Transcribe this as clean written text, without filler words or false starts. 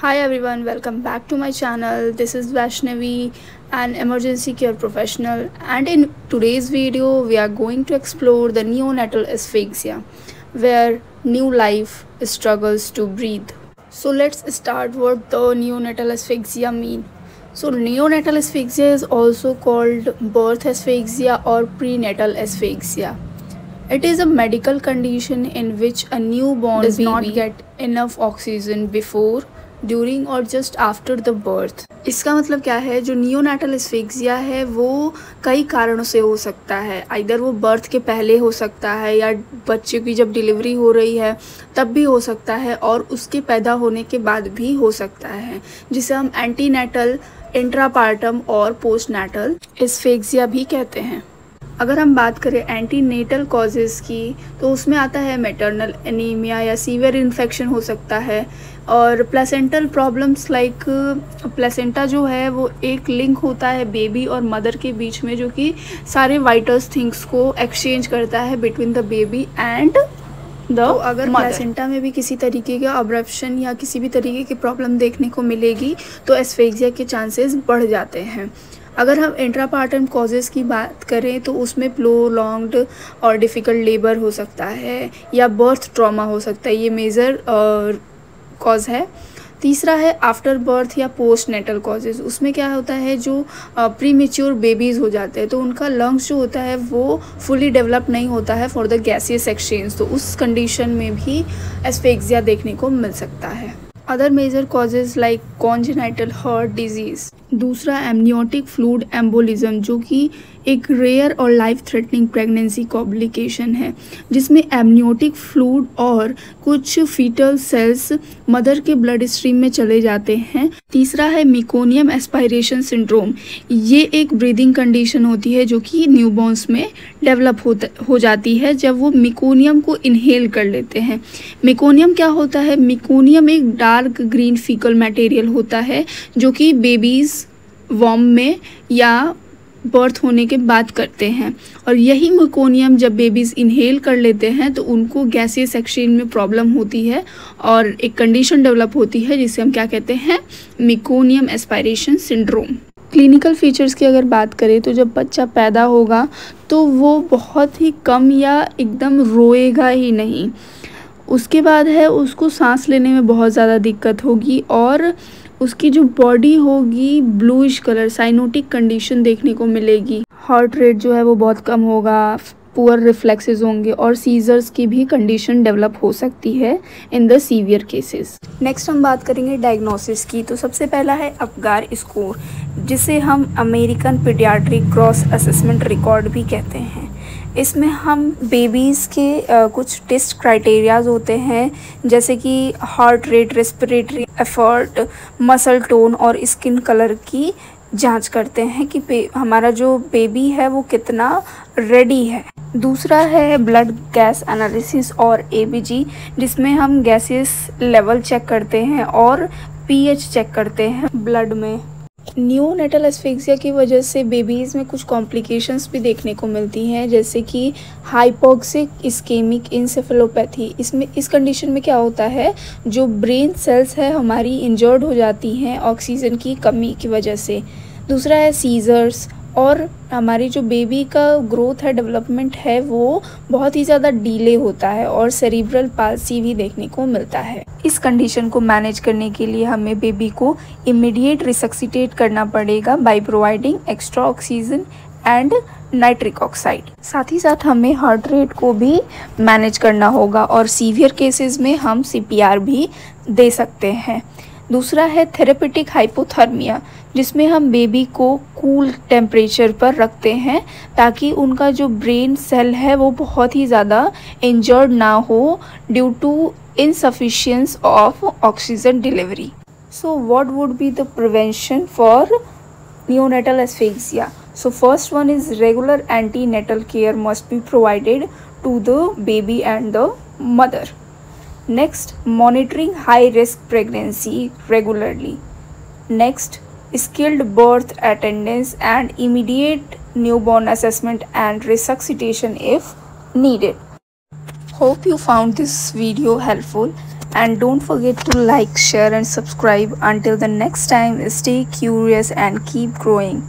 Hi everyone, welcome back to my channel. This is Vaishnavi, an emergency care professional, and in today's video, we are going to explore the neonatal asphyxia, where new life struggles to breathe. So let's start what the neonatal asphyxia mean. So neonatal asphyxia is also called birth asphyxia or prenatal asphyxia. It is a medical condition in which a newborn does not get enough oxygen before, during और just after the birth. इसका मतलब क्या है, जो नियोनाटल asphyxia है वो कई कारणों से हो सकता है। आइदर वो बर्थ के पहले हो सकता है या बच्चे की जब डिलीवरी हो रही है तब भी हो सकता है, और उसके पैदा होने के बाद भी हो सकता है, जिसे हम एंटीनेटल, इंट्रापार्टम और पोस्टनेटल एस्फिक्सिया भी कहते हैं। अगर हम बात करें एंटीनेटल कॉजेज़ की, तो उसमें आता है मैटरनल एनीमिया या सीवियर इन्फेक्शन हो सकता है, और प्लेसेंटल प्रॉब्लम्स लाइक प्लेसेंटा जो है वो एक लिंक होता है बेबी और मदर के बीच में, जो कि सारे वाइटल्स थिंग्स को एक्सचेंज करता है between the baby and the तो अगर प्लेसेंटा में भी किसी तरीके का अब्रप्शन या किसी भी तरीके की प्रॉब्लम देखने को मिलेगी तो एस्फिक्सिया के चांसेस बढ़ जाते हैं। अगर हम इंट्रापार्टम कॉजेज़ की बात करें तो उसमें प्रोलॉन्ग्ड और डिफ़िकल्ट लेबर हो सकता है या बर्थ ट्रॉमा हो सकता है, ये मेजर कॉज है। तीसरा है आफ्टर बर्थ या पोस्ट नेटल कॉजेज़। उसमें क्या होता है, जो प्री मेच्योर बेबीज़ हो जाते हैं तो उनका लंग्स जो होता है वो फुली डेवलप नहीं होता है फॉर द गैसियस एक्सचेंज, तो उस कंडीशन में भी एस्फिक्सिया देखने को मिल सकता है। Other major causes like congenital heart disease. दूसरा एमनियोटिक फ्लूइड एम्बोलिज्म, जो कि एक रेयर और लाइफ थ्रेटनिंग प्रेगनेंसी कॉम्प्लिकेशन है, जिसमें एमनियोटिक फ्लूइड और कुछ फीटल सेल्स मदर के ब्लड स्ट्रीम में चले जाते हैं। तीसरा है मिकोनियम एस्पायरेशन सिंड्रोम। ये एक ब्रीदिंग कंडीशन होती है जो कि न्यूबॉर्न्स में डेवलप हो जाती है जब वो मिकोनियम को इनहेल कर लेते हैं। मिकोनियम क्या होता है? मिकोनियम एक डार्क ग्रीन फीकल मटेरियल होता है जो कि बेबीज़ वॉर्म में या बर्थ होने के बाद करते हैं, और यही मिकोनियम जब बेबीज़ इनहेल कर लेते हैं तो उनको गैसियस एक्सचेंज में प्रॉब्लम होती है और एक कंडीशन डेवलप होती है जिसे हम क्या कहते हैं, meconium aspiration syndrome. Clinical features की अगर बात करें तो जब बच्चा पैदा होगा तो वो बहुत ही कम या एकदम रोएगा ही नहीं। उसके बाद है उसको सांस लेने में बहुत ज़्यादा दिक्कत होगी, और उसकी जो बॉडी होगी ब्लूइश कलर, साइनोटिक कंडीशन देखने को मिलेगी। हार्ट रेट जो है वो बहुत कम होगा, पुअर रिफ्लेक्सेस होंगे, और सीजर्स की भी कंडीशन डेवलप हो सकती है in the severe cases. Next हम बात करेंगे डायग्नोसिस की। तो सबसे पहला है अपगार स्कोर, जिसे हम American paediatric cross assessment record भी कहते हैं। इसमें हम बेबीज़ के कुछ टेस्ट क्राइटेरियाज होते हैं, जैसे कि heart rate, respiratory effort, muscle tone और स्किन कलर की जांच करते हैं कि हमारा जो बेबी है वो कितना रेडी है। दूसरा है ब्लड गैस एनालिसिस और एबीजी, जिसमें हम गैसेस लेवल चेक करते हैं और पीएच चेक करते हैं ब्लड में। नियोनेटल एस्फिक्सिया की वजह से बेबीज़ में कुछ कॉम्प्लिकेशंस भी देखने को मिलती हैं, जैसे कि हाइपोक्सिक इस्केमिक इंसेफेलोपैथी। इसमें इस कंडीशन में क्या होता है, जो ब्रेन सेल्स है हमारी इंजर्ड हो जाती हैं ऑक्सीजन की कमी की वजह से। दूसरा है सीजर्स, और हमारी जो बेबी का ग्रोथ है, डेवलपमेंट है, वो बहुत ही ज़्यादा डीले होता है, और सेरिब्रल पाल्सी भी देखने को मिलता है। इस कंडीशन को मैनेज करने के लिए हमें बेबी को इमीडिएट रिसक्सिटेट करना पड़ेगा by providing extra oxygen and nitric oxide. साथ ही साथ हमें हार्ट रेट को भी मैनेज करना होगा, और सीवियर केसेस में हम सीपीआर भी दे सकते हैं। दूसरा है थेरेपेटिक हाइपोथर्मिया, जिसमें हम बेबी को कूल टेम्परेचर पर रखते हैं ताकि उनका जो ब्रेन सेल है वो बहुत ही ज़्यादा इंजर्ड ना हो due to insufficiency of oxygen delivery. So what would be the prevention for neonatal asphyxia? So first one is regular antenatal care must be provided to the baby and the mother. Next, monitoring high risk pregnancy regularly. Next, skilled birth attendance and immediate newborn assessment and resuscitation if needed. Hope you found this video helpful. And don't forget to like, share, and subscribe. Until the next time, stay curious and keep growing.